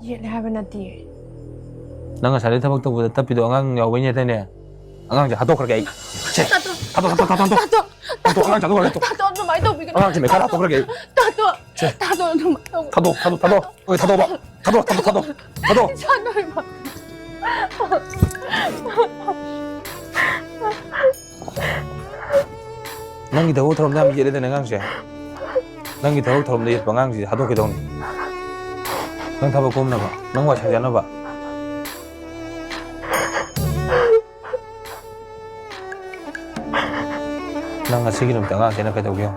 ꯌꯦꯠꯂꯦ ꯍꯥꯏꯕ ꯅꯠꯇꯦ ꯅꯪ ꯉꯁꯥꯏꯗꯩ ꯊꯕꯛ ꯇꯧꯕꯗ ꯇꯞꯄꯤꯗꯣ ꯑꯉꯥꯡ ꯌꯥꯎꯕꯩꯅꯦ ꯇꯥꯏꯅꯦ ꯑꯉꯥꯡꯁꯦ ꯍꯥꯠꯇꯣꯛꯈ꯭ꯔꯒꯦ ꯑꯩ ꯁꯦ ꯊꯥꯗꯣꯛ ꯑꯉꯥꯡ ꯊꯥꯗꯣꯛꯈ꯭ꯔꯒꯦ ꯇꯥꯇꯣ ꯑꯗꯨꯃꯥꯏꯅ ꯇꯧꯕꯤꯒꯅꯨ ꯑꯉꯥꯡꯁꯦ ꯃꯩꯈꯥ ꯍꯥꯠꯇꯣꯛꯈ꯭ꯔꯒꯦ ꯇꯥꯇꯣ ꯁꯦ ꯇꯥꯇꯣ ꯑꯗꯨꯃꯥꯏꯅ ꯇꯧꯕ ꯊꯥꯗꯣꯛ ꯍꯣꯏ ꯊꯥꯗꯣꯛ ꯏꯆꯥꯅꯣꯏꯕ ꯅꯪꯒꯤ ꯊꯕꯛ ꯊꯧꯔꯝꯗ ꯌꯥꯝ ꯌꯦꯠꯂꯦꯗꯅ ꯑꯉꯥꯡꯁꯦ ꯅꯪꯒꯤ ꯊꯕꯛ ꯊꯧꯔꯝꯗ ꯌꯦꯠꯄ ꯑꯉꯥꯡꯁꯤꯗꯤ ꯍꯥꯠꯇꯣꯛꯀꯗꯧꯅꯤ ꯅꯪ ꯊꯕꯛ ꯀꯣꯝꯅꯕ ꯅꯪ ꯋꯥꯏ ꯁꯪꯖꯅꯕ ꯅꯪ ꯉꯁꯤꯒꯤ ꯅꯨꯃꯤꯠꯇ ꯑꯉꯥꯡꯁꯤꯅ ꯀꯩꯗꯧꯒꯦ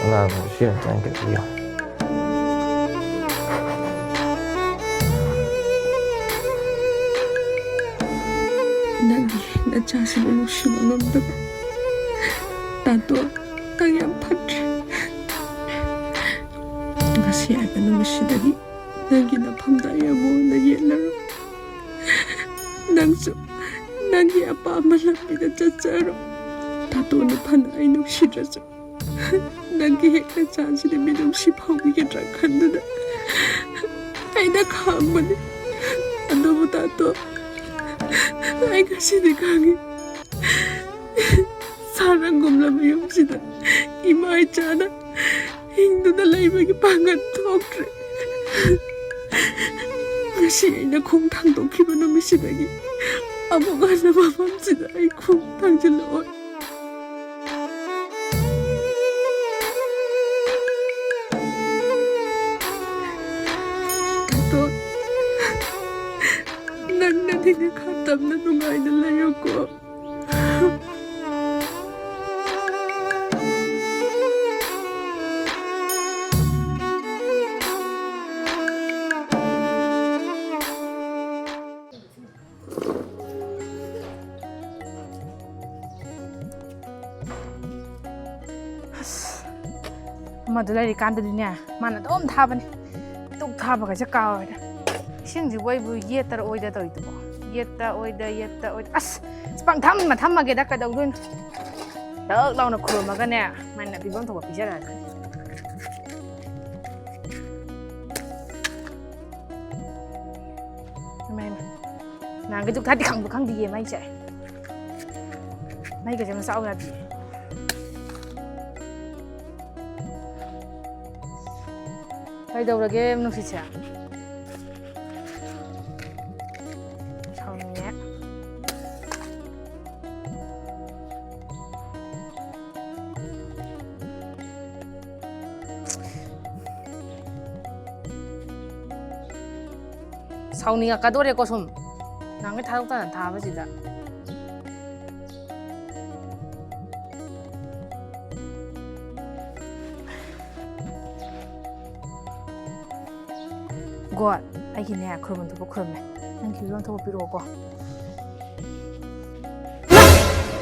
ꯑꯉꯥꯡ ꯉꯁꯤ ꯅꯨꯃꯤꯠꯇ ꯀꯩꯗꯧꯒꯦ ꯅꯪꯒꯤ ꯅꯆꯥꯁꯤꯕꯨ ꯅꯨꯡꯁꯤꯕ ꯉꯝꯗꯕ ꯇꯥꯇꯣ ꯅꯪ ꯌꯥꯝ ꯐꯠꯇ꯭ꯔꯦ ꯉꯁꯤ ꯍꯥꯏꯕ ꯅꯨꯃꯤꯠꯁꯤꯗꯒꯤ ꯅꯪꯒꯤ ꯅꯐꯝꯗ ꯑꯩ ꯑꯃꯨꯛ ꯌꯦꯠꯂꯔꯣꯏ ꯅꯪꯁꯨ ꯅꯪꯒꯤ ꯑꯄꯥꯝꯕ ꯂꯝꯕꯤꯗ ꯆꯠꯆꯔꯣ ꯇꯥꯇꯣꯅ ꯐꯅ ꯑꯩ ꯅꯨꯡꯁꯤꯗ꯭ꯔꯁꯨ ꯅꯪꯒꯤ ꯍꯦꯛ ꯅꯆꯥꯁꯤꯗ ꯃꯤꯅꯨꯡꯁꯤ ꯐꯥꯎꯕꯤꯒꯗ꯭ꯔꯥ ꯈꯟꯗꯨꯅ ꯑꯩꯅ ꯈꯥꯡꯕꯅꯤ ꯑꯗꯨꯕꯨ ꯇꯥꯇꯣ ꯑꯩ ꯉꯁꯤꯗꯤ ꯈꯪꯉꯤ ꯁꯥꯔꯪꯒꯨꯝꯂꯕ ꯌꯨꯝꯁꯤꯗ ꯏꯃꯥ ꯏꯆꯥꯅ ꯍꯤꯡꯗꯨꯅ ꯂꯩꯕꯒꯤ ꯄꯥꯡꯒꯜ ꯊꯣꯛꯇ꯭ꯔꯦ ꯉꯁꯤ ꯑꯩꯅ ꯈꯣꯡ ꯊꯥꯡꯗꯣꯛꯈꯤꯕ ꯅꯨꯃꯤꯠꯁꯤꯗꯒꯤ ꯑꯃꯨꯛ ꯍꯟꯅ ꯃꯐꯝꯁꯤꯗ ꯑꯩ ꯈꯣꯡ ꯊꯥꯡꯖꯤꯜꯂꯛꯑꯣꯏ ꯇꯥꯇꯣ ꯅꯪꯅꯗꯤ ꯅꯈꯥ ꯇꯝꯅ ꯅꯨꯡꯉꯥꯏꯅ ꯂꯩꯌꯨꯀꯣ ꯑꯃꯗꯨ ꯂꯩꯔꯤꯀꯥꯟꯗꯗꯤꯅꯦ ꯃꯥꯅ ꯑꯗꯨꯝ ꯊꯥꯕꯅꯤ ꯇꯨꯛ ꯊꯥꯕꯒꯁꯦ ꯀꯥꯎꯔꯦ ꯏꯁꯤꯡꯁꯤꯕꯨ ꯑꯩꯕꯨ ꯌꯦꯠꯇꯔ ꯑꯣꯏꯗ ꯇꯧꯔꯤꯗꯨꯕꯣ ꯌꯦꯠꯇ ꯑꯣꯏꯗ ꯑꯁ ꯄꯪꯊꯝ ꯊꯝꯃꯒꯦꯗ ꯀꯩꯗꯧꯗꯣꯏꯅꯣ ꯇꯛ ꯂꯥꯎꯅ ꯈꯨꯔꯨꯝꯃꯒꯅꯦ ꯃꯥꯏꯅ ꯄꯤꯐꯝ ꯊꯣꯛꯄ ꯄꯤꯖꯔꯛꯑꯅꯤ ꯅꯍꯥꯟꯒꯩ ꯗꯨꯛ ꯊꯥꯗꯤ ꯈꯪꯕ ꯈꯪꯗꯤꯌꯦ ꯃꯩꯁꯦ ꯃꯩꯒꯁꯦ ꯃꯆꯥꯎ ꯌꯥꯗꯤꯌꯦ ꯀꯩꯗꯧꯔꯒꯦ ꯅꯨꯡꯁꯤꯠꯁꯦ ꯁꯥꯎꯅꯤꯡꯉꯦ ꯁꯥꯎꯅꯤꯡꯉꯛꯀꯗꯣꯔꯦꯀꯣ ꯁꯨꯝ ꯅꯍꯥꯟꯒꯩ ꯊꯥꯗꯣꯛꯇꯅ ꯊꯥꯕꯁꯤꯗ ꯒꯣꯠ ꯑꯩꯒꯤꯅꯦ ꯈꯨꯔꯨꯝ ꯊꯣꯛꯄ ꯈꯨꯔꯨꯝꯃꯦ ꯅꯪꯒꯤ ꯐꯤꯕꯝ ꯊꯣꯛꯄ ꯄꯤꯔꯛꯑꯣꯀꯣ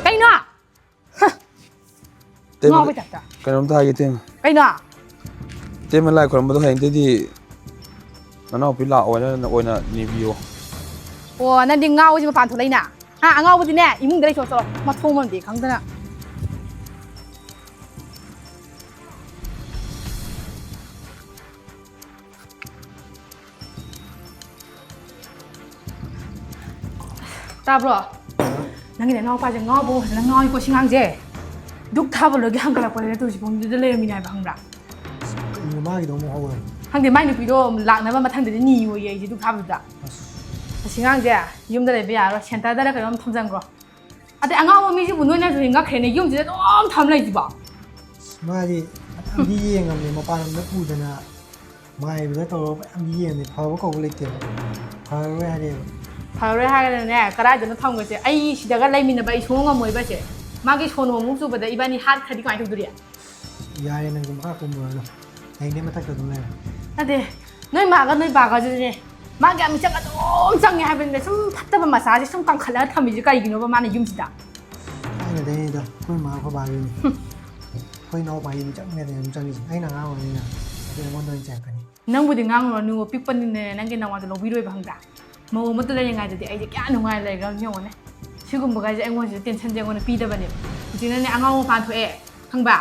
ꯀꯩꯅꯣ ꯉꯥꯎꯕꯩ ꯇꯥꯏꯞꯇ ꯀꯩꯅꯣꯝꯇ ꯍꯥꯏꯒꯦ ꯇꯦꯝ ꯀꯩꯅꯣ ꯇꯦꯝꯅ ꯂꯥꯏ ꯈꯣꯏꯔꯝꯕꯗꯣ ꯍꯌꯦꯡꯗꯩꯗꯤ ꯅꯅꯥꯎꯄꯤ ꯑꯣꯏꯅ ꯅꯤꯕꯤꯌꯣ ꯑꯣ ꯅꯪꯗꯤ ꯉꯥꯎꯕꯁꯤ ꯃꯄꯥꯟ ꯊꯣꯛꯂꯛꯏꯅ ꯍꯥ ꯑꯉꯥꯎꯕꯗꯤꯅꯦ ꯏꯃꯨꯡꯗ ꯂꯩꯊꯣꯛ ꯆꯠꯂꯣ ꯃꯊꯣꯡ ꯃꯔꯝꯗꯤ ꯈꯪꯗꯅ ꯇꯥꯕ꯭ꯔꯣ ꯅꯪꯒꯤ ꯅꯅꯥꯎꯄꯥꯁꯦ ꯉꯥꯎꯕ ꯐꯖꯅ ꯉꯥꯎꯏꯀꯣ ꯁꯤꯉꯥꯡꯁꯦ ꯗꯨꯛ ꯊꯥꯕ ꯂꯣꯏꯒꯤ ꯍꯪꯒꯠꯂꯛꯄꯗ ꯇꯨꯁꯤꯐꯥꯎꯗꯨꯗ ꯂꯩꯔꯝꯃꯤꯅꯦ ꯍꯥꯏꯕ ꯈꯪꯕ꯭ꯔꯥ ꯀꯩꯅꯣ ꯃꯥꯒꯤꯗꯣ ꯑꯃꯨꯛ ꯍꯧꯔꯦ ꯈꯪꯗꯦ ꯃꯥꯏ ꯅꯨꯄꯤꯗꯣ ꯂꯥꯛꯅꯕ ꯃꯊꯪꯗꯗꯤ ꯅꯤꯌꯣꯌꯦ ꯑꯩꯁꯦ ꯗꯨꯛ ꯊꯥꯕꯗꯨꯗ ꯑꯁꯤꯉꯥꯡꯁꯦ ꯌꯨꯝꯗ ꯂꯩꯕ ꯌꯥꯔꯔꯣꯏ ꯁꯦꯟꯇꯔꯗꯔ ꯀꯩꯅꯣꯝ ꯊꯝꯖꯟꯈ꯭ꯔꯣ ꯑꯗꯩ ꯑꯉꯥꯎꯕ ꯃꯤꯁꯤꯕꯨ ꯅꯣꯏꯅꯁꯨ ꯉꯛꯈ꯭ꯔꯦꯅꯦ ꯌꯨꯝꯁꯤꯗ ꯑꯗꯨꯝ ꯊꯝ ꯂꯩꯁꯤꯕꯣ ꯃꯥꯗꯤ ꯃꯌꯥꯝꯗꯤ ꯌꯦꯡꯉꯝꯅꯦ ꯃꯄꯥꯟ ꯂꯝꯗ ꯄꯨꯗꯅ ꯃꯥꯏꯕꯗ ꯇꯧꯔꯒ ꯃꯌꯥꯝꯗꯤ ꯌꯦꯡꯉꯝꯅꯦ ꯐꯕ ꯀꯧꯕ ꯂꯩꯇꯦꯕ ꯐꯔꯔꯣꯏ ꯍꯥꯏꯔꯦꯕ ꯐꯔꯔꯣꯏ ꯍꯥꯏꯔꯒꯅꯅꯦ ꯀꯗꯥꯏꯗꯅꯣ ꯊꯝꯒꯁꯦ ꯑꯩ ꯁꯤꯗꯒ ꯂꯩꯃꯤꯟꯅꯕ ꯑꯩ ꯁꯨꯡꯉꯝ ꯉꯝꯃꯣꯏꯕꯁꯦ ꯃꯥꯒꯤ ꯁꯣꯅꯣ ꯑꯃꯨꯛ ꯆꯨꯕꯗ ꯏꯕꯥꯅꯤ ꯍꯥꯠꯈ꯭ꯔꯗꯤ ꯀꯃꯥꯏꯅ ꯇꯧꯗꯣꯔꯤ ꯌꯥꯔꯦ ꯅꯪꯁꯨ ꯃꯈꯥ ꯀꯨꯝꯃꯨꯔꯅꯨ ꯍꯌꯦꯡꯗꯩ ꯃꯊꯛꯇ ꯑꯗꯨꯝ ꯂꯩꯔꯦ ꯅꯠꯇꯦ ꯅꯣꯏ ꯃꯥꯒ ꯅꯣꯏ ꯕꯥꯒꯁꯤꯅꯦ ꯃꯥꯒꯤ ꯃꯤꯆꯪ ꯑꯗꯨꯝ ꯆꯪꯉꯦ ꯍꯥꯏꯕꯅꯤꯅ ꯁꯨꯝ ꯐꯠꯇꯕ ꯃꯆꯥꯁꯦ ꯁꯨꯝ ꯀꯟꯈꯠꯂꯒ ꯊꯝꯃꯤꯁꯦ ꯀꯩꯒꯤꯅꯣꯕ ꯃꯥꯅ ꯌꯨꯝꯁꯤꯗ ꯊꯥꯏꯅꯗꯩꯅꯤꯗ ꯑꯩꯈꯣꯏ ꯃꯥ ꯑꯩꯈꯣꯏ ꯕꯥꯒꯤꯅꯤ ꯑꯩꯈꯣꯏ ꯏꯅꯥꯎꯄꯥꯒꯤ ꯃꯤꯆꯪꯅꯦ ꯑꯗꯨꯝ ꯆꯪꯉꯤꯁꯦ ꯑꯩꯅ ꯑꯉꯥꯡ ꯑꯣꯏꯔꯤꯅꯤꯅ ꯑꯗꯨ ꯑꯩꯉꯣꯟꯗ ꯑꯣꯏꯅ ꯆꯪꯉꯛꯀꯅꯤ ꯅꯪꯕꯨꯗꯤ ꯉꯥꯡꯉꯨꯔꯅꯨ ꯄꯤꯛꯄꯅꯤꯅꯦ ꯅꯪꯒꯤ ꯅꯋꯥꯗꯣ ꯂꯧꯕꯤꯔꯣꯏꯕ ꯈꯪꯕ꯭ꯔꯥ ꯃꯧ ꯑꯃꯠꯇ ꯂꯩꯔꯤꯉꯩꯗꯗꯤ ꯑꯩꯁꯦ ꯀꯌꯥ ꯅꯨꯡꯉꯥꯏꯅ ꯂꯩꯈ꯭ꯔꯕꯅꯤ ꯌꯦꯡꯉꯣꯅꯦ ꯁꯤꯒꯨꯝꯕꯒꯥꯏꯁꯦ ꯑꯩꯉꯣꯟꯁꯤꯗ ꯇꯦꯟꯁꯟꯁꯦ ꯑꯩꯉꯣꯟꯗ ꯄꯤꯗꯕꯅꯦꯕ ꯍꯧꯖꯤꯛꯅꯅꯦ ꯑꯉꯥꯡ ꯃꯄꯥꯟ ꯊꯣꯛꯑꯦ ꯈꯪꯕ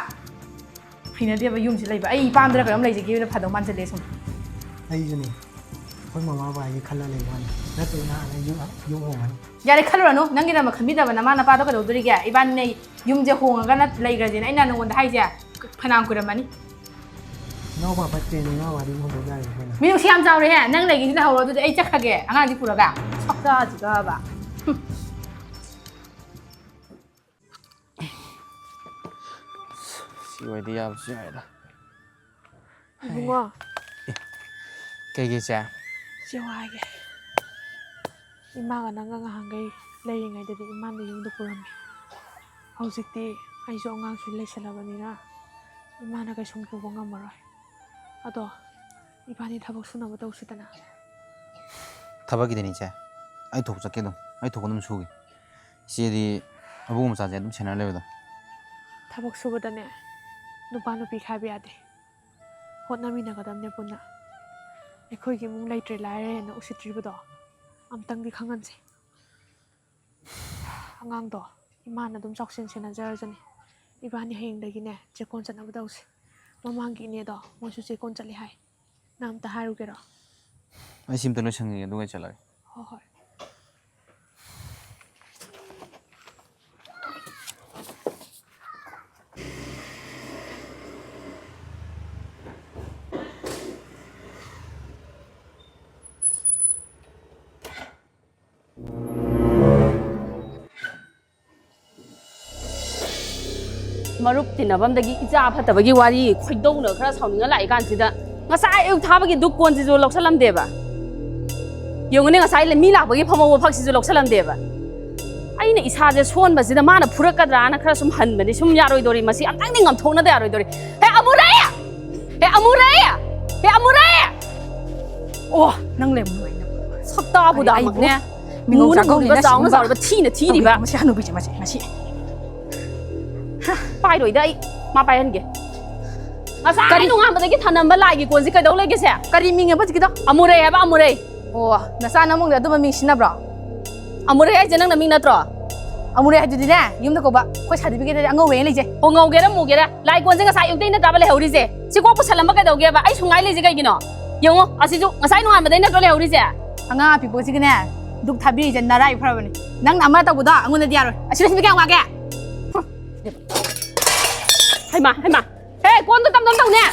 ꯍꯩꯅꯗꯦꯕ ꯌꯨꯝꯁꯤ ꯂꯩꯕ ꯑꯩ ꯄꯥꯝꯗ꯭ꯔ ꯀꯩꯅꯣꯝ ꯂꯩꯖꯒꯦꯅ ꯐꯗꯧ ꯃꯥꯟꯁꯤꯜꯂꯦ ꯁꯨꯝ ꯑꯩꯁꯨꯅꯤ ꯑꯩꯈꯣꯏ ꯃꯃꯥ ꯕꯕꯥꯒꯤ ꯈꯜꯂ ꯂꯩꯕ ꯋꯥꯅꯤ ꯅꯠꯇ꯭ꯔꯒ ꯅꯍꯥꯟ ꯌꯨꯝ ꯍꯣꯡꯉꯅꯤ ꯌꯥꯔꯦ ꯈꯜꯂꯨꯔꯅꯨ ꯅꯪꯒꯤꯗꯃꯛ ꯈꯟꯕꯤꯗꯕ ꯅꯃꯥ ꯅꯄꯥꯗꯣ ꯀꯩꯗꯧꯗꯣꯔꯤꯒꯦ ꯏꯕꯥꯅꯤꯅ ꯌꯨꯝꯁꯦ ꯍꯣꯡꯉꯒ ꯂꯩꯈ꯭ꯔꯁꯦꯅ ꯑꯩꯅ ꯅꯉꯣꯟꯗ ꯍꯥꯏꯁꯦ ꯐꯅꯌꯥꯝ ꯀꯨꯏꯔꯝꯃꯅꯤ ꯏꯅꯥꯎꯄꯥ ꯐꯠꯇ꯭ꯔꯦꯅꯦ ꯏꯅꯥꯎꯄꯥꯗꯤ ꯍꯣꯡꯗꯣꯛ ꯌꯥꯔꯦ ꯑꯩꯈꯣꯏꯅ ꯃꯤꯅꯨꯡꯁꯤ ꯌꯥꯝ ꯆꯥꯎꯔꯦꯍꯦ ꯅꯪ ꯂꯩꯒꯤꯁꯤ ꯂꯩꯍꯧꯔꯣ ꯑꯗꯨꯗꯤ ꯑꯩ ꯆꯠꯈ꯭ꯔꯒꯦ ꯑꯉꯥꯡꯗꯤ ꯄꯨꯔꯒ ꯁꯛꯇꯥꯁꯤꯒꯕ ꯁꯤ ꯑꯣꯏꯗꯤ ꯌꯥꯕꯁꯨ ꯌꯥꯏꯗ ꯏꯕꯨꯡꯉꯣ ꯀꯩꯒꯤꯁꯦ ꯆꯦ ꯋꯥꯏꯒꯦ ꯏꯃꯥꯒ ꯅꯪꯒ ꯉꯍꯥꯟꯈꯩ ꯂꯩꯔꯤꯉꯩꯗꯗꯤ ꯏꯃꯥꯅ ꯌꯨꯝꯗ ꯄꯨꯔꯝꯃꯤ ꯍꯧꯖꯤꯛꯇꯤ ꯑꯩꯁꯨ ꯑꯉꯥꯡꯁꯨ ꯂꯩꯁꯜꯂꯕꯅꯤꯅ 이만하 ꯀꯩꯁꯨꯝ ꯄꯨꯕ ꯉꯝꯃꯔꯣꯏ ꯑꯗꯣ 이반이ꯊꯕꯛ ꯁꯨꯅꯕ ꯇꯧꯁꯤꯗꯅ ꯊꯕꯛꯀꯤꯗꯅꯤ ꯏꯆꯦ ꯑꯩ ꯊꯣꯛ ꯆꯠꯀꯦ ꯑꯩ ꯊꯣꯛ ꯑꯗꯨꯝ ꯁꯨꯒꯦ ꯏꯆꯦꯗꯤ ꯑꯕꯨꯡ ꯃꯆꯥꯁꯦ ꯑꯗꯨꯝ ꯁꯦꯟꯅꯔ ꯂꯩꯕꯗꯣꯊꯕꯛ ꯁꯨꯕꯗꯅꯦ ꯅꯨꯄꯥ ꯅꯨꯄꯤ ꯈꯥꯏꯕ ꯌꯥꯗꯦ ꯍꯣꯠꯅꯃꯤꯟꯅꯒꯗꯕꯅꯦ ꯄꯨꯟꯅ ꯑꯩꯈꯣꯏꯒꯤ ꯏꯃꯨꯡ ꯂꯩꯇ꯭ꯔꯦ ꯂꯥꯏꯔꯦꯅ ꯎꯁꯤꯠꯇ꯭ꯔꯤꯕꯗꯣ ꯑꯝꯇꯪꯗꯤ ꯈꯪꯍꯟꯁꯦ ꯑꯉꯥꯡꯗꯣ ꯏꯃꯥꯅ ꯑꯗꯨꯝ ꯆꯥꯎꯁꯦꯟ ꯁꯦꯟꯅꯖꯔꯖꯅꯤ 이반이 ꯍꯌꯦꯡꯗꯒꯤꯅꯦ ꯆꯦꯛꯀꯣꯟ ꯆꯠꯅꯕ ꯇꯧꯁꯦ ꯃꯃꯥꯡꯒꯤ ꯏꯅꯦꯗꯣ ꯃꯣꯏꯁꯨ ꯆꯦꯛꯀꯣꯟ ꯆꯠꯂꯤ ꯍꯥꯏ ꯅꯪ ꯑꯝꯇ ꯍꯥꯏꯔꯨꯒꯦꯔꯣ ꯑꯩ ꯁꯤꯝꯇ ꯂꯣꯏꯁꯟꯒꯦ ꯑꯗꯨꯒ ꯑꯩ ꯆꯠꯂꯒꯦ ꯍꯣꯏ ꯍꯣꯏ ꯃꯔꯨꯞ ꯇꯤꯟꯅꯕꯝꯗꯒꯤ ꯏꯆꯥ ꯐꯠꯇꯕꯒꯤ ꯋꯥꯔꯤ ꯈꯣꯏꯗꯧꯅ ꯈꯔ ꯁꯥꯎꯅꯤꯡꯉ ꯂꯥꯛꯏ ꯀꯥꯟꯁꯤꯗ ꯉꯁꯥꯏ ꯑꯌꯨꯛ ꯊꯥꯕꯒꯤ ꯗꯨꯛ ꯀꯣꯟꯁꯤꯁꯨ ꯂꯧꯁꯜꯂꯝꯗꯦꯕ ꯌꯦꯡꯉꯨꯅꯦ ꯉꯁꯥꯏ ꯃꯤ ꯂꯥꯛꯄꯒꯤ ꯐꯝꯍꯧꯕ ꯐꯛꯁꯤꯁꯨ ꯂꯧꯁꯜꯂꯝꯗꯦꯕ ꯑꯩꯅ ꯏꯁꯥꯁꯦ ꯁꯣꯟꯕꯁꯤꯗ ꯃꯥꯅ ꯐꯨꯔꯛꯀꯗ꯭ꯔꯥꯅ ꯈꯔ ꯁꯨꯝ ꯍꯟꯕꯅꯤ ꯁꯨꯝ ꯌꯥꯔꯣꯏꯗꯣꯔꯤ ꯃꯁꯤ ꯑꯝꯇꯪꯗꯤ ꯉꯝꯊꯣꯛꯅꯗ ꯌꯥꯔꯣꯏꯗꯣꯔꯤ ꯍꯦ ꯑꯃꯨꯔꯦ ꯍꯦ ꯑꯃꯨꯔꯦ ꯍꯦ ꯑꯃꯨꯔꯦ ꯑꯣ ꯅꯪ ꯂꯩꯔꯝꯃꯣꯏ ꯁꯛꯇꯥꯕꯨꯗꯥꯃꯛꯅꯦ ꯃꯨꯅ ꯃꯨꯔꯤꯕ ꯆꯥꯎꯅ ꯆꯥꯎꯔꯤꯕ ꯊꯤꯅ ꯊꯤꯔꯤꯕ ꯃꯁꯤ ꯍꯅꯨꯕꯤꯁꯦ ꯃꯁꯤ ꯄꯥꯏꯔꯣꯏꯗ ꯑꯩ ꯃꯥ ꯄꯥꯏꯍꯟꯒꯦ ꯉꯁꯥꯏ ꯅꯣꯡꯉꯥꯟꯕꯗꯒꯤ ꯊꯅꯝꯕ ꯂꯥꯏꯒꯤ ꯀꯣꯟꯁꯤ ꯀꯩꯗꯧ ꯂꯩꯒꯦꯁꯦ ꯀꯔꯤ ꯃꯤꯡꯅꯦꯕ ꯍꯧꯖꯤꯛꯀꯤꯗꯣ ꯑꯃꯨꯔꯦ ꯍꯥꯏꯕ ꯑꯃꯨꯔꯦ ꯑꯣ ꯅꯆꯥ ꯅꯃꯨꯡꯗ ꯑꯗꯨꯝꯕ ꯃꯤꯡ ꯁꯤꯟꯅꯕ꯭ꯔꯣ ꯑꯃꯨꯔꯦ ꯍꯥꯏꯁꯦ ꯅꯪ ꯅꯃꯤꯡ ꯅꯠꯇ꯭ꯔꯣ ꯑꯃꯨꯔꯦ ꯍꯥꯏꯗꯨꯗꯤꯅꯦ ꯌꯨꯝꯗ ꯀꯧꯕ ꯑꯩꯈꯣꯏ ꯁꯥꯔꯇꯤꯐꯤꯀꯦꯠꯇꯗꯤ ꯑꯉꯧꯕ ꯂꯩꯖꯦ ꯍꯣ ꯉꯧꯒꯦꯔ ꯃꯨꯒꯦꯔ ꯂꯥꯏ ꯀꯣꯟꯁꯦ ꯉꯁꯥꯏ ꯑꯌꯨꯛꯇꯩ ꯅꯠꯇ꯭ꯔꯕ ꯂꯩꯍꯧꯔꯤꯁꯦ ꯁꯤꯀꯣꯛ ꯄꯨꯁꯜꯂꯝꯕ ꯀꯩꯗꯧꯒꯦꯕ ꯑꯩ ꯁꯨꯡꯉꯥꯏ ꯂꯩꯁꯦ ꯀꯩꯒꯤꯅꯣ ꯌꯦꯡꯉꯣ ꯑꯁꯤꯁꯨ ꯉꯁꯥꯏ ꯅꯣꯡꯉꯥꯟꯕꯗꯩ ꯅꯠꯇ꯭ꯔꯣ ꯂꯩꯍꯧꯔꯤꯁꯦ ꯑꯉꯥꯡ ꯑꯄꯤꯛꯄꯁꯤꯒꯅꯦ ꯗꯨꯛ ꯊꯥꯕꯤꯔꯤꯁꯦ ꯅꯔꯥꯏ ꯐꯔꯕꯅꯤ ꯅꯪꯅ ꯑꯃ ꯇꯧꯕꯗꯣ ꯑꯩꯉꯣꯟꯗꯗꯤ ꯌꯥꯔꯣꯏ ꯑꯁꯤ ꯂꯣꯏꯁꯤꯟꯕ ꯀꯌꯥꯝ ꯋꯥꯒꯦ ꯍꯩꯃꯥ ꯍꯦ ꯀꯣꯟꯗꯣ ꯇꯝ ꯇꯧꯅꯦ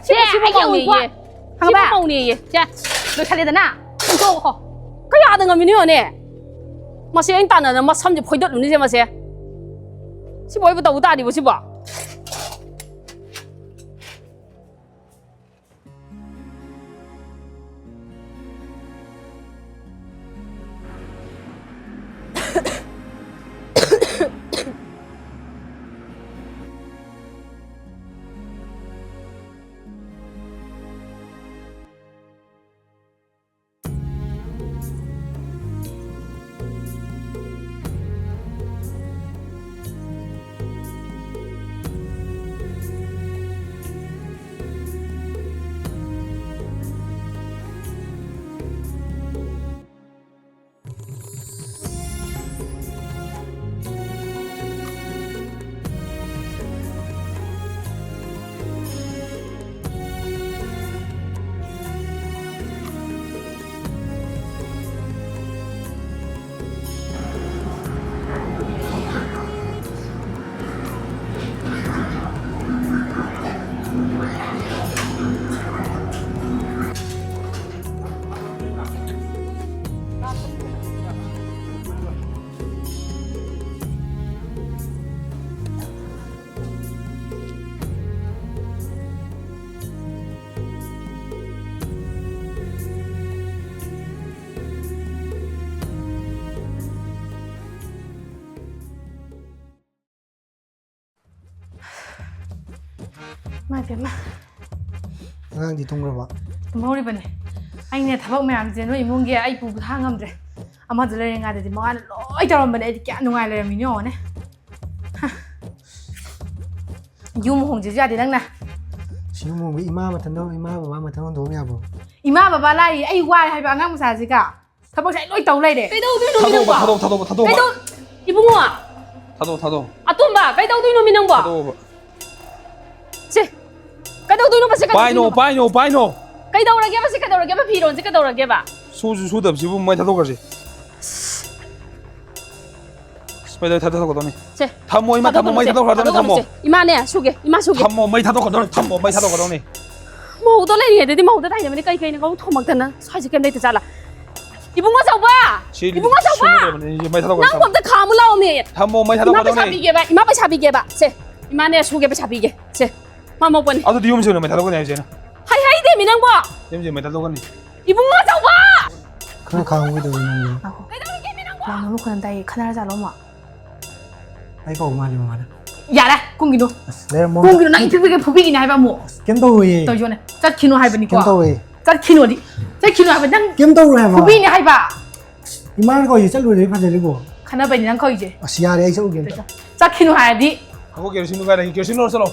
ꯁꯤ ꯃꯧꯅꯦꯌꯦ ꯈꯪꯉꯕ ꯃꯧꯅꯦꯌꯦ ꯁꯦ ꯂꯣꯏꯁꯜꯂꯦꯗꯅ ꯆꯨꯝꯊꯣꯛꯑꯣ ꯀꯌꯥꯗ ꯉꯝꯃꯤꯅꯣ ꯌꯦꯡꯉꯣꯅꯦ ꯃꯁꯤ ꯑꯩꯅ ꯇꯥꯟꯅꯗꯅ ꯃꯁꯝꯁꯦ ꯐꯣꯏꯗꯠꯂꯨꯅꯤꯁꯦ ꯃꯁꯦ ꯁꯤꯕꯨ ꯑꯩꯕꯨ ꯇꯧꯕ ꯇꯥꯔꯤꯕꯣ ꯁꯤꯕꯣ ꯃꯥꯏ ꯄꯦꯝꯃ ꯑꯉꯥꯡꯗꯤ ꯇꯨꯝꯈ꯭ꯔꯕ ꯇꯨꯝꯍꯧꯔꯤꯕꯅꯦ ꯑꯩꯅꯦ ꯊꯕꯛ ꯃꯌꯥꯝꯁꯦ ꯅꯣꯏ ꯏꯃꯨꯡꯒꯤ ꯑꯩ ꯄꯨꯕ ꯊꯥꯡ ꯉꯝꯗ꯭ꯔꯦ ꯑꯃꯗ ꯂꯩꯔꯤꯉꯩꯗꯗꯤ ꯃꯉꯥꯅ ꯂꯣꯏ ꯇꯧꯔꯝꯕꯅꯦ ꯑꯩꯗꯤ ꯀꯌꯥ ꯅꯨꯡꯉꯥꯏ ꯂꯩꯔꯝꯃꯤꯅꯣ ꯌꯦꯡꯉꯣꯅꯦ ꯌꯨꯝ ꯍꯣꯡꯖꯤꯁꯨ ꯌꯥꯗꯦ ꯅꯪꯅ ꯁꯤꯒꯨꯝꯕ ꯏꯃꯥ ꯕꯕꯥ ꯃꯊꯟ ꯍꯣꯡꯗꯣꯛꯑꯝ ꯌꯥꯕ꯭ꯔꯣ ꯏꯃꯥ ꯕꯕꯥ ꯂꯥꯛꯏ ꯑꯩ ꯋꯥꯏ ꯍꯥꯏꯕ ꯑꯉꯥꯡ ꯃꯆꯥꯁꯤꯒ ꯊꯕꯛꯁꯦ ꯑꯩ ꯂꯣꯏ ꯇꯧ ꯂꯩꯔꯦ ꯀꯩꯗꯧꯗꯣꯏꯅꯣ ꯊꯥꯗꯣꯛꯄ ꯏꯕꯨꯡꯉꯣ 타도 ꯑꯇꯣꯝꯕ ꯀꯩꯗꯧꯗꯣꯏꯅꯣꯃꯤ ꯅꯪꯕꯣ 타도 ꯁꯦ ꯀꯩꯗꯧꯗꯣꯏꯅꯣꯕ ꯁꯦ 파이노 ꯀꯩꯗꯧꯔꯒꯦꯕ ꯁꯦ ꯀꯩꯗꯧꯔꯒꯦꯕ ꯐꯤꯔꯣꯟꯁꯦ ꯀꯩꯗꯧꯔꯒꯦꯕ 수답지부 뭐 타도가지 스파이더 타도거든요 세 탐모 이마 탐모 많이 타도거든요 탐모 이마네 수게 이마 수게 탐모 많이 타도거든요 탐모 많이 타도거든요 ꯃꯧꯗ ꯂꯩꯔꯤꯉꯩꯗꯗꯤ ꯃꯧꯗ ꯇꯥꯏꯅꯕꯅꯤ ꯀꯩ ꯀꯩꯅ ꯀꯧ ꯊꯣꯝꯃꯛꯇꯅ ꯁ꯭ꯋꯥꯏꯁꯦ ꯀꯩꯝ ꯂꯩꯇ ꯖꯥꯠꯂꯥ 이bun가 잡아 이bun가 잡아 많이 타도거든요 난 범대 가물 나오미 탐모 많이 이마 타도거든요 배차비게 봐 이마 배차비게 봐세 이마네 수게 배차비게 세 마모 번이 아도 디움세는 많이 타도거든요 이제는 하이하이 데미 낭보 디움세 많이 타도거든요 이bun가 잡아 ข้างๆไปดูน้อง เราน้องลูกคนนั้นได้ขนาดจะล้มอ่ะ ไอ้ก็ออกมาเลยมา อย่าเลยกุ้งกินดู แล้วมอง กุ้งกินดูนะอีกทีไปผู้พี่กินให้ป่ะหมู เกมตัวเอง ตัวโยนเนี่ยจัดคิโนให้เป็นดีก เกม ว่า ตัวเอง จัดคิโนดิจัดคิโนให้เป็นนั่ง เกมตัวเองมา ผู้พี่เนี่ยให้ป่ะ อีมันก็อยู่จะรู้เลยพันเดียวกู ขนาดเป็นยังเขาอีกเจ้ เสียเลยไอ้เจ้าเกม จัดคิโนให้ดิ 하고 결심을 가야 돼 결심을 하러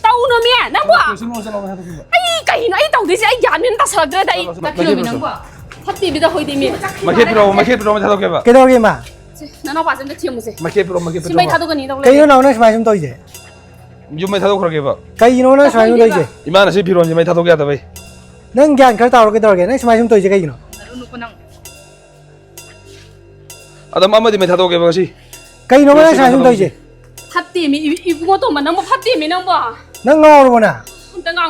따오놈이야 낭보 결심을 하러 하도록 아이 까이노 아이 따오디지 아이 야면 다 살아들어 다이 จัดคิโนเป็นนั่งกว่า 핫비비다 호이디미 마켓 들어오면 타도게 봐 เกมตัวเองมา 나나 봐준다 티어무세 마켓 들어오면 심바이 타도가 니다 ไก่ยูโน่นั่งสบายสมตัวอี 좀만 타도 그러게 봐 ไก่ยูโน่นั่งสบายสมตัวอี 이만한 시 필요한 좀 많이 타도게 하다 봐 นั่งแกนเขาตาวเราก็ตาวเรานั่งสบายสมตัวอีไก่ยูโน่ 아담 아마디 많이 타도게 봐 같이 ไก่ยูโน่นั่งสบายสมตัวอี 핫비미 이bun가 또 만난 뭐 핫비미 낭보 นั่งงอรู้นะ 땡강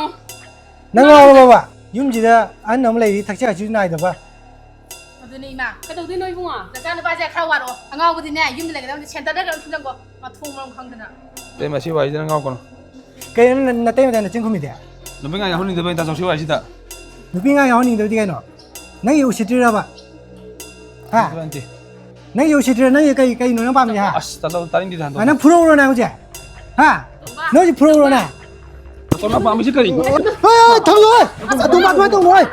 นั่งงอรู้ป่ะยุ่งจีน่ะอันน้ำเลยทักษิณชื่อไหนเดี๋ยวป่ะ 어두니 이마 그래도 이bun가 나자는 바지 크라와로 안가오거든요 윤들 내가 근데 센터를 그런 거막 통으로 강드나 때마 시와 이제는 가고는 ไก่นั่นน่ะเต้ไม่ได้น่ะจิ้งคุ้มเดีย 너가 야 혼이 되면 다 정시와 있다 หนูพี่ง่ายเขาหนิงเดียวที่ไงเนาะนั่งอยู่ชิดระบะฮะ 누구한테 นั่งอยู่ชิดระนั่งอยู่ไก่หนูนั่งปั๊มเนี่ยฮะ 아씨 나도 다른 데도 한다 อันนั้นพรูแล้วนะกูเจ้ฮะนั่นจะพรูแล้วนะ 또 나빠 아무 짓거리 เฮ้ยทำเลยตัวมาตัวเลย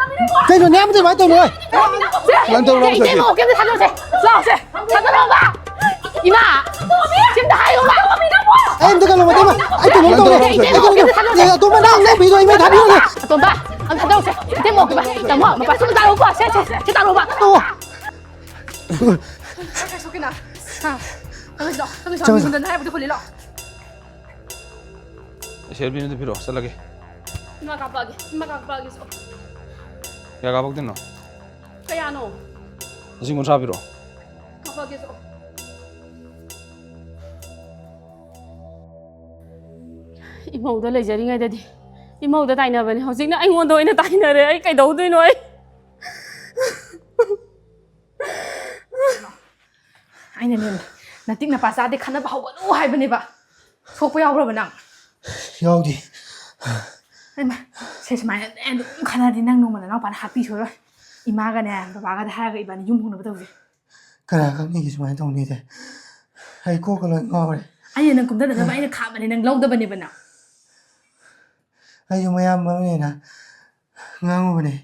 ไก่หนูแหนมจะมาตัวเลย 란토로 나오세요 이제 뭐 깨면 사줘세 나오세 사줘라 봐 이마 지금 다 하요 봐 ไอ้มันจะกันลงมาได้ไหมไอ้ตัวน้องตัวเลยไอ้ตัวนี้เดี๋ยวตัวมันนั่งนั่งผีตัวไม่ทันเลย 돈봐 안 사줘세 이제 뭐 그봐 나뭐 봐 손 따로 봐 세 따로 봐 ตัว 속이나 저기서 운전 해보자 걸리러 셀비는도 필요 쌀라게 이마 가빠기 야 가복 됐노 그야노 이 친구 잡이로 가빠기서 이모우다 레저링하이다디 이모우다 다이나바니 허직나 아이원도 오이나 다이나래 아이 까이도우도이노 아이 아니는 나 띵나 빠사데 칸나 바오고 하이버네바 속보 야오러봐 낭 ยาวดิ 아이마 세스마야 앤 칸나디 낭 노만 나 반 하피 줘요 이마가네 바바가 하가 이반 융봉나 보다우지 กระดาษครับนี่กี่สมัยตรงนี้แต่ไอ้โก้ก็เลยงอเลย 아니는 꿈다 내가 많이 가만히 낭 롱더버니 버나 ไอ้ยูไม่ยามมาเนี่ยนะงางมาเนี่ย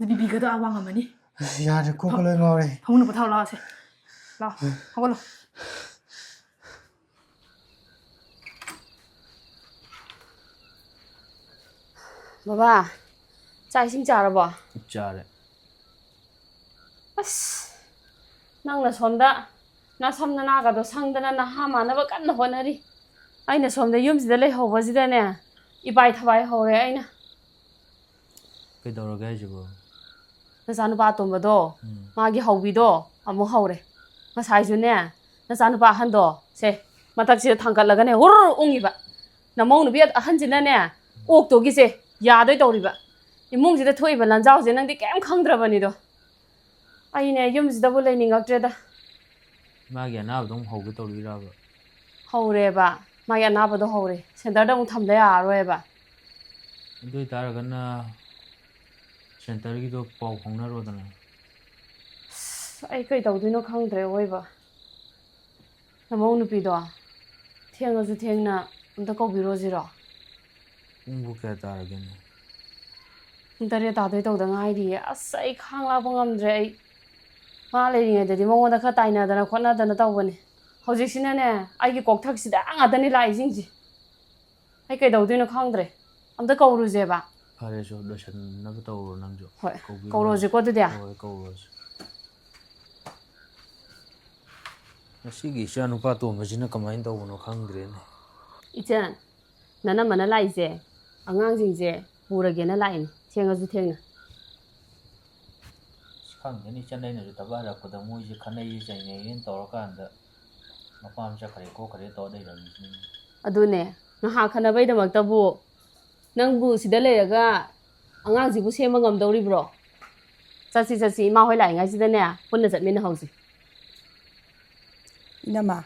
비비가도 아왕하마니 ยาจะโก้ก็เลยงอเลย 방문을 못 하러 나와세 나 하고로 바바 짜이싱 짜라봐 잘해 아씨 낭나 손다 나 섬나 나가도 상드나 나 하마나바 깐나 호나리 아이나 섬다 юм지다 레 호버지다네 이바이 타바이 호래 아이나 그러게 해주고 나자누바 톰바도 마기 호비도 아무 호래 마사이주네 나자누바 한도 세 마탁시에 탕갈라가네 호르르 옹이바 나몽누 비앗 한지나네 옥도기세 야도이 떠리바 이몽지다 토이바 난자오제 낭디 깸 캉드라바니도 아이네 юм지다부 레닝각트레다 마기 나도 하고 또 이러고 호래바 마야 나바도 호래 센터다 무 탐다 야로에바 이도 따라가나 센터기도 ပေါ공나로잖아 아이 그이도도이노 캉드레 오이바 나몽누 비도 탱어주 탱나 음다 거비로지로 공부해 따라겠네 인터넷 다도이 도다 nga이디 아싸 이 캉라보 ngamdre ai 마 레링에데디 몽원다 카 타이나다나 콘나다나 타오버니 호직시나네 아이기 꼭탁시다 앙아다니 라이징지 아이 그이도도이노 캉드레 암다 거우루제바 파레죠 너션 나부터 남죠 호이 거우루지 거드디야 거우루지 ꯉꯁꯤꯒꯤ ꯏꯆꯥ ꯅꯨꯄꯥ ꯇꯣꯝꯕꯁꯤꯅ ꯀꯃꯥꯏꯅ ꯇꯧꯕꯅꯣ ꯈꯪꯗ꯭ꯔꯦꯅꯦ 이젠 나나마나 라이제 안강징제 부르게나 라인 ꯊꯦꯡꯉꯁꯨ ꯊꯦꯡꯅ ꯈꯪꯗꯦꯅꯤ ꯆꯟꯅꯩꯅꯁꯨ ꯇꯕꯥꯔꯛꯄꯗ ꯃꯣꯏꯁꯦ ꯈꯟꯅꯩ ꯆꯩꯅꯩꯅ ꯇꯧꯔꯀꯥꯟꯗ ꯃꯄꯥꯝ ꯆꯠꯈ꯭ꯔꯦ ꯈꯣꯠꯈ꯭ꯔꯦ ꯇꯧꯔ ꯂꯩꯔꯝꯃꯤꯁꯤꯅꯤ ꯑꯗꯨꯅꯦ ꯉꯍꯥꯛ ꯈꯟꯅꯕꯩꯗꯃꯛꯇꯕꯨ ꯅꯪꯕꯨ ꯁꯤꯗ ꯂꯩꯔꯒ ꯑꯉꯥꯡꯁꯤꯕꯨ ꯁꯦꯝꯕ ꯉꯝꯗꯧꯔꯤꯕ꯭ꯔꯣ ꯆꯠꯁꯤ ꯏꯃꯥ ꯍꯣꯏ ꯂꯥꯛꯏꯉꯩꯁꯤꯗꯅꯦ ꯄꯨꯟꯅ ꯆꯠꯃꯤꯟꯅꯍꯧꯁꯤ 이나마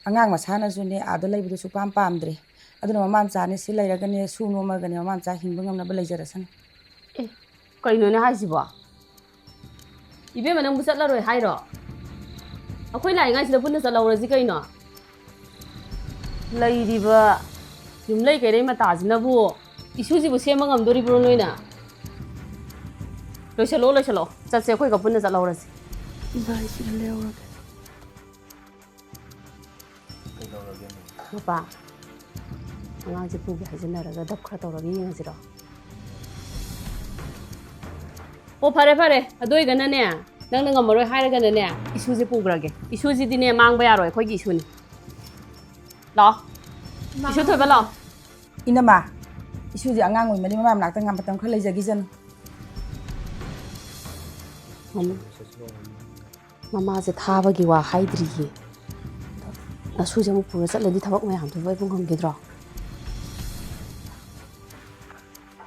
안강 마사나주네 아들 레이브도 수밤 빰드리 아들은 마맘자네 시 레이라가네 수노마가네 마맘자 힘분 감나버 레이저라선 에 ꯀꯩꯅꯣꯅꯦ ꯍꯥꯏꯁꯤꯕꯣ 이ቤ마 ꯅꯪꯕꯨ ꯆꯠꯂꯔꯣꯏ ꯍꯥꯏꯔꯣ ꯑꯩꯈꯣꯏ ꯂꯥꯛꯏꯉꯩꯁꯤꯗ ꯄꯨꯟꯅ ꯆꯠꯍꯧꯔꯁꯤ ꯀꯩꯅꯣ ꯂꯩꯔꯤꯕ ꯌꯨꯝꯂꯩ ꯀꯩꯔꯩ ꯃꯇꯥꯁꯤꯅꯕꯨ 이슈지부 ꯁꯦꯝꯕ ꯉꯝꯗꯣꯔꯤꯕ꯭ꯔꯣ ꯅꯣꯏꯅ ꯂꯣꯏꯁꯜꯂꯣ ꯆꯠꯁꯦ ꯑꯩꯈꯣꯏꯒ ꯄꯨꯟꯅ ꯆꯠꯍꯧꯔꯁꯤ 이봐 이씨를 내어오라게. ꯀꯩꯗꯧꯔꯒꯦꯅꯦ ꯃꯄꯥ ꯑꯉꯥꯡꯁꯦ ꯄꯨꯒꯦ ꯍꯥꯏꯖꯟꯅꯔꯒ ꯗꯞ ꯈꯔ ꯇꯧꯔꯒ ꯌꯦꯡꯉꯁꯤꯔꯣ ꯑꯣ ꯐꯔꯦ ꯑꯗꯨ ꯑꯣꯏꯒꯅꯅꯦ ꯅꯪꯅ ꯉꯝꯃꯔꯣꯏ ꯍꯥꯏꯔꯒꯅꯅꯦ 이슈ꯁꯦ ꯄꯨꯈ꯭ꯔꯒꯦ 이슈ꯁꯤꯗꯤꯅꯦ ꯃꯥꯡꯕ ꯌꯥꯔꯣꯏ ꯑꯩꯈꯣꯏꯒꯤ 이슈ꯅꯤ ꯂꯥꯛꯑꯣ 이슈 ꯊꯣꯏꯕ ꯂꯥꯛꯑꯣ 이나마 이슈지 안강 오이마리 마맘 낙당 감바탕 컬 레이저기전 ꯃꯃꯥꯁꯦ ꯊꯥꯕꯒꯤ ꯋꯥ ꯍꯥꯏꯗ꯭ꯔꯤꯌꯦ ꯅꯁꯨꯁꯦ ꯑꯃꯨꯛ ꯄꯨꯔ ꯆꯠꯂꯗꯤ ꯊꯕꯛ ꯃꯌꯥꯝꯗꯨꯕꯨ ꯑꯩꯕꯨ ꯉꯝꯈꯤꯗ꯭ꯔꯣ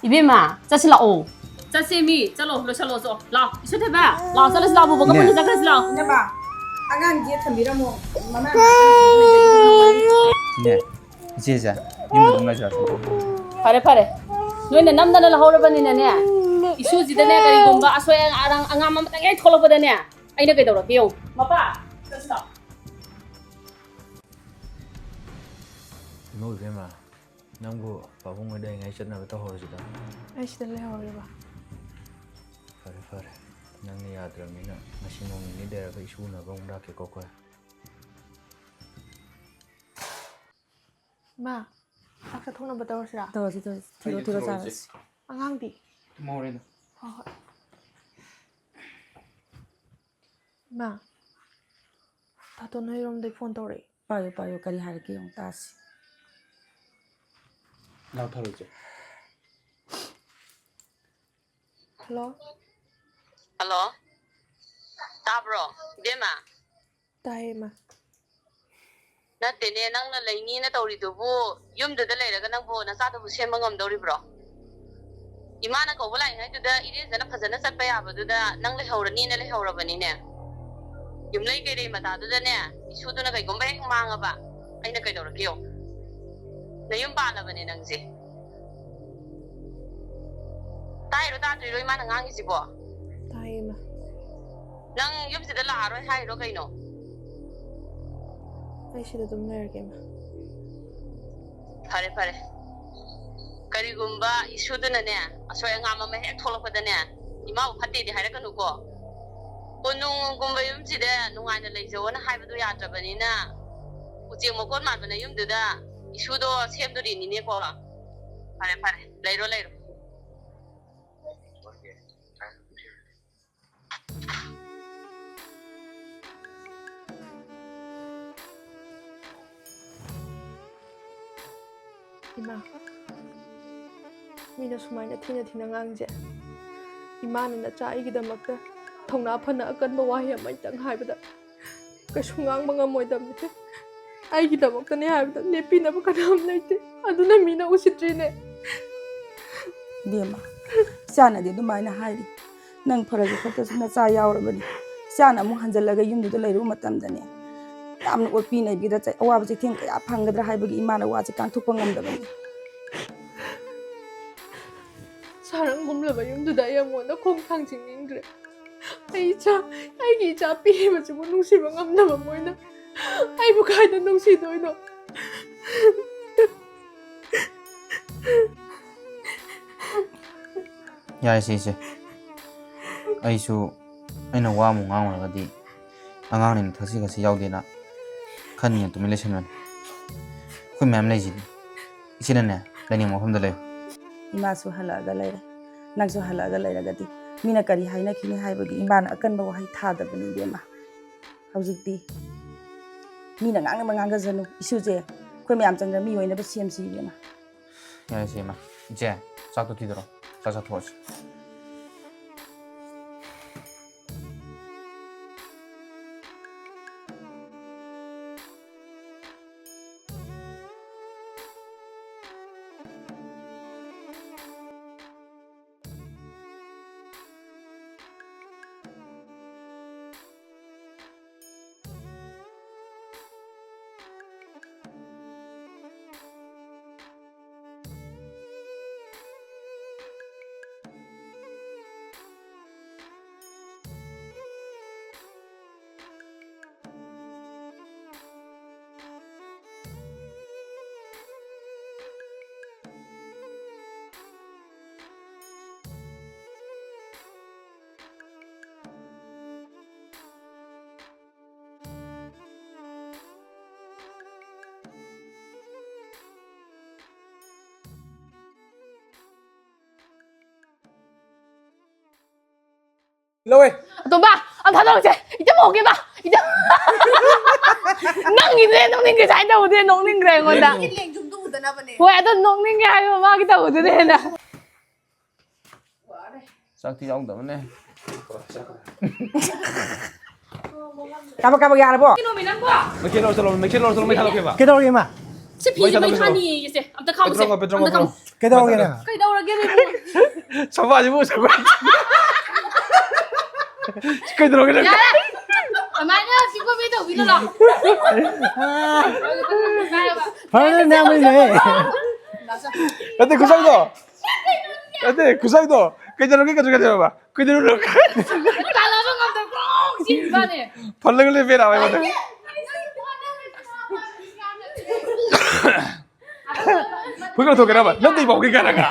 이ቤ마 ꯆꯠꯁꯤ ꯂꯥꯛꯑꯣ ꯆꯠꯁꯦꯃꯤ ꯆꯠꯂꯣ ꯂꯣꯏꯁꯜꯂꯣ ꯆꯣ ꯂꯥꯛꯑꯣ 이슈 ꯊꯣꯏꯕ ꯂꯥꯛꯑꯣ ꯆꯠꯂꯁꯤ ꯂꯥꯛꯑꯣ ꯕꯣꯕꯣꯛꯒ ꯄꯨꯟꯅ ꯆꯠꯈ꯭ꯔꯁꯤ ꯂꯥꯛꯑꯣ 이나마 안강 게 탐비라모 마맘 네 이제자 님도 좀 가져왔어 ꯐꯔꯦ ꯅꯣꯏꯅ ꯅꯝꯗꯅ ꯂꯧꯍꯧꯔꯕꯅꯤꯅꯅꯦ 이슈ꯁꯤꯗꯅꯦ ꯀꯔꯤꯒꯨꯝꯕ ꯑꯁꯣꯏ ꯑꯔꯥꯡ ꯑꯉꯥꯝ ꯑꯃꯇꯪ ꯍꯦꯛ ꯊꯣꯛꯂꯛꯄꯗꯅꯦ ꯑꯩꯅ ꯀꯩꯗꯧꯔꯛꯀꯦ ꯌꯦꯡꯉꯨ ꯃꯄꯥ ꯆꯠꯁꯤ ꯂꯥꯛꯑꯣ ꯏꯃꯧ ꯏꯕꯦꯝꯃ ꯅꯪꯕꯨ ꯄꯥꯕꯨꯡ ꯍꯣꯏꯗ ꯂꯩꯉꯩ ꯆꯠꯅꯕ ꯇꯧꯍꯧꯔꯁꯤꯗ ꯑꯩ ꯁꯤꯗ ꯂꯩꯍꯧꯔꯒꯦꯕ. ꯐꯔꯦ ꯅꯪꯅ ꯌꯥꯗ꯭ꯔꯕꯅꯤ나 ꯉꯁꯤ ꯅꯣꯡ ꯅꯤꯅꯤ ꯂꯩꯔꯒ ꯏꯁꯨ ꯎꯅꯕ ꯑꯃꯨꯛ ꯂꯥꯛꯀꯦꯀꯣ ꯑꯩꯈꯣꯏ 마, ꯆꯥꯛ ꯆꯥꯊꯣꯛꯅꯕ ꯇꯧꯔꯁꯤꯔꯥ? 더지 뒤로 자라지 ꯑꯉꯥꯡꯗꯤ? ꯃꯧꯔꯦꯗ ꯍꯣꯏ. 마, ꯇꯥꯇꯣ ꯅꯣꯏꯔꯣꯝꯗꯩ ꯐꯣꯟ ꯇꯧꯔꯛꯏ. 빠요 까리 하르게 용 따시 ꯂꯥꯎꯊꯔꯣꯏꯁꯦ ꯍꯜꯂꯣ? ꯍꯜꯂꯣ ꯇꯥꯕ꯭ꯔꯣ 이ቤ마 ꯇꯥꯏꯌꯦ ꯃꯥ. ꯅꯠꯇꯦꯅꯦ ꯅꯪꯅ ꯂꯩꯅꯤꯅ ꯇꯧꯔꯤꯗꯨꯕꯨ ꯌꯨꯝꯗꯨꯗ ꯂꯩꯔꯒ ꯅꯪꯕꯨ ꯅꯆꯥꯗꯨꯕꯨ ꯁꯦꯝꯕ ꯉꯝꯗꯧꯔꯤꯕ꯭ꯔꯣ 이마ꯅ ꯀꯧꯕ ꯂꯥꯛꯏꯉꯩꯗꯨꯗ ꯏꯔꯦꯟꯖꯅ ꯐꯖꯅ ꯆꯠꯄ ꯌꯥꯕꯗꯨꯗ ꯅꯪ ꯂꯩꯍꯧꯔꯅꯤꯅ ꯂꯩꯍꯧꯔꯕꯅꯤꯅꯦ ꯌꯨꯝꯂꯩ ꯀꯩꯔꯩ ꯃꯇꯥꯗꯨꯗꯅꯦ 이슈ꯗꯨꯅ ꯀꯩꯒꯨꯝꯕ ꯍꯦꯛ ꯃꯥꯡꯉꯕ ꯑꯩꯅ ꯀꯩꯗꯧꯔꯛꯀꯦꯌꯣ ꯅꯌꯨꯝ ꯄꯥꯜꯂꯕꯅꯦ ꯅꯪꯁꯦ ꯇꯥꯏꯔꯣ ꯇꯥꯗ꯭ꯔꯤꯔꯣ 이마ꯅ ꯉꯥꯡꯉꯤꯁꯤꯕꯣ ꯇꯥꯏꯌꯦ ꯃꯥ. ꯅꯪ ꯌꯨꯝꯁꯤꯗ ꯂꯥꯛꯑꯔꯣꯏ ꯍꯥꯏꯔꯣ ꯀꯩꯅꯣ ꯑꯩ ꯁꯤꯗ ꯑꯗꯨꯝ ꯂꯩꯔꯒꯦ ꯃꯥ. ꯐꯔꯦ ꯀꯔꯤꯒꯨꯝꯕ 이슈ꯗꯨꯅꯅꯦ ꯑꯁꯣꯏ ꯑꯉꯥꯝ ꯑꯃ ꯍꯦꯛ ꯊꯣꯛꯂꯛꯄꯗꯅꯦ 이마ꯕꯨ ꯐꯠꯇꯦꯗꯤ ꯍꯥꯏꯔꯛꯀꯅꯨꯀꯣ ꯀꯣꯅꯨꯡꯒꯨꯝꯕ ꯌꯨꯝꯁꯤꯗ ꯅꯨꯡꯉꯥꯏꯅ ꯂꯩꯖꯧꯅ ꯍꯥꯏꯕꯗꯨ ꯌꯥꯗ꯭ꯔꯕꯅꯤꯅ ꯎꯆꯦꯛ ꯃꯀꯣꯟ ꯃꯥꯟꯕꯅ ꯌꯨꯝꯗꯨꯗ 이슈ꯗꯣ ꯁꯦꯝꯗꯣꯔꯤꯅꯤꯅꯦꯀꯣ ꯐꯔꯦ ꯂꯩꯔꯣ 이마, ꯃꯤꯅ ꯁꯨꯃꯥꯏꯅ ꯊꯤꯅ ꯉꯥꯡꯖꯦ 이마ꯅ ꯅꯆꯥ ꯑꯩꯒꯤꯗꯃꯛꯇ ꯊꯧꯅꯥ ꯐꯅ ꯑꯀꯟꯕ ꯋꯥꯍꯩ ꯑꯃꯇꯪ ꯍꯥꯏꯕꯗ ꯀꯩꯁꯨ ꯉꯥꯡꯕ ꯉꯝꯃꯣꯏꯗꯕꯅꯤ. ꯑꯩꯒꯤꯗꯃꯛꯇꯅꯦ ꯍꯥꯏꯕꯗ ꯂꯦꯞꯄꯤꯅꯕ ꯀꯅꯥꯝ ꯂꯩꯇꯦ. ꯑꯗꯨꯅ ꯃꯤꯅ ꯎꯁꯤꯠꯇ꯭ꯔꯤꯅꯦ. ꯕꯦꯝꯃ ꯏꯆꯥꯅꯗꯤ ꯑꯗꯨꯃꯥꯏꯅ ꯍꯥꯏꯔꯤ ꯅꯪ ꯐꯔꯁꯨ ꯐꯠꯇ꯭ꯔꯁꯨ ꯅꯆꯥ ꯌꯥꯎꯔꯕꯅꯤ ꯏꯆꯥꯅ ꯑꯃꯨꯛ ꯍꯟꯖꯜꯂꯒ ꯌꯨꯝꯗꯨꯗ ꯂꯩꯔꯨꯕ ꯃꯇꯝꯗꯅꯦ ꯌꯥꯝꯅ ꯑꯣꯠꯄꯤ ꯅꯩꯕꯤꯗ ꯑꯋꯥꯕ ꯆꯩꯊꯦꯡ ꯀꯌꯥ ꯐꯪꯒꯗ꯭ꯔꯥ ꯍꯥꯏꯕꯒꯤ ꯏꯃꯥꯅ ꯋꯥꯁꯦ ꯀꯥꯡꯊꯣꯛꯄ ꯉꯝꯗꯕꯅꯤ. ꯁꯥꯔꯪꯒꯨꯝꯂꯕ ꯌꯨꯝꯗꯨꯗ ꯑꯩ ꯑꯩꯉꯣꯟꯗ ꯈꯣꯡ ꯊꯥꯡꯖꯤꯟꯅꯤꯡꯗ꯭ꯔꯦ. ꯑꯩꯒꯤ ꯏꯆꯥ ꯄꯤꯔꯤꯕꯁꯤꯕꯨ ꯅꯨꯡꯁꯤꯕ ꯉꯝꯗꯕ ꯃꯣꯏꯅ ꯑꯩꯕꯨ ꯀꯥꯏꯗ ꯅꯨꯡꯁꯤꯗꯣꯏꯅꯣ? ꯌꯥꯔꯦꯁꯦ 이제 ꯑꯩꯁꯨ ꯑꯩꯅ ꯋꯥ ꯑꯃꯨꯛ ꯉꯥꯡꯉꯨꯔꯒꯗꯤ ꯑꯉꯥꯡꯅꯤꯅ ꯊꯛꯁꯤ ꯈꯥꯁꯤ ꯌꯥꯎꯗꯦꯅ ꯈꯟꯅꯤꯅ ꯇꯨꯃꯤꯟ ꯂꯩꯁꯟꯕꯅꯤ ꯑꯩꯈꯣꯏ ꯃꯌꯥꯝ ꯂꯩꯁꯤꯗꯤ 이제는ꯅꯦ ꯂꯩꯅꯤꯡꯕ ꯃꯐꯝꯗ ꯂꯩꯌꯨ. 이마ꯁꯨ ꯍꯜꯂꯛꯑꯒ ꯂꯩꯔꯦ ꯅꯪꯁꯨ ꯍꯜꯂꯛꯑꯒ ꯂꯩꯔꯒꯗꯤ ꯃꯤꯅ ꯀꯔꯤ ꯍꯥꯏꯅꯈꯤꯅꯤ ꯍꯥꯏꯕꯒꯤ ꯏꯃꯥꯅ ꯑꯀꯟꯕ ꯋꯥꯍꯩ ꯊꯥꯗꯕꯅꯤ ꯏꯕꯦꯝꯃ. ꯍꯧꯖꯤꯛꯇꯤ ꯃꯤꯅ ꯉꯥꯡꯅꯕ ꯉꯥꯡꯒꯖꯅꯨ ꯏꯁꯨꯁꯦ ꯑꯩꯈꯣꯏ ꯃꯌꯥꯝ ꯆꯪꯗꯅ ꯃꯤ ꯑꯣꯏꯅꯕ ꯁꯦꯝꯁꯤ 이ꯕꯦꯝꯃ ꯌꯥꯔꯦꯁꯦ ꯏꯃꯥ 이제 ꯆꯥꯛꯇꯣ ꯊꯤꯗꯣꯔꯣ ꯆꯥꯛ ꯆꯥꯊꯣꯛꯑꯁꯤ lâu ơi 또 봐! 아, 다 나오지? 이제 먹게 봐! 이제! 낭이네, 농ninh cái trái đầu tiên 농ninh cái ngon đã. Quẹ tôi 농ninh cái hai mà cái đầu tiên này nè. ꯆꯥꯛ ꯊꯤ ꯌꯥꯎꯗꯕꯅꯦ ꯀꯥꯕ ꯌꯥꯔꯕꯣ mấy kia rồi mấy thằng kia mà ꯀꯩꯗꯧꯔꯒꯦ ꯏꯃꯥ ꯁꯤ ꯐꯤꯁꯦ ꯃꯩ ꯊꯥꯅꯤꯌꯦ ꯏꯁꯦ ꯑꯝꯇ ꯈꯥꯎꯁꯦ Pedro ꯑꯝꯇ ꯈꯥꯎ ꯀꯩꯗꯧꯔꯒꯦ ꯅꯪ ꯀꯩꯗꯧꯔꯒꯦ ꯏꯕꯨꯡꯉꯣ 사과하지 사과 cái 들어 cái ꯌꯥꯔꯦ ꯑꯗꯨꯃꯥꯏꯅ ꯁꯤꯒꯨꯝꯕ ꯇꯧꯕꯤꯅꯣ ꯂꯥꯎ ꯐꯔꯦ ꯅꯦꯝꯃꯤ네 근데 구상도 cái 들어 cái 들어 봐 cái 들어 나라는 감독 꼭 진짜네 벌레 걸리 배라 이거 그거 더 그래 봐 너도 이거 어디 가라가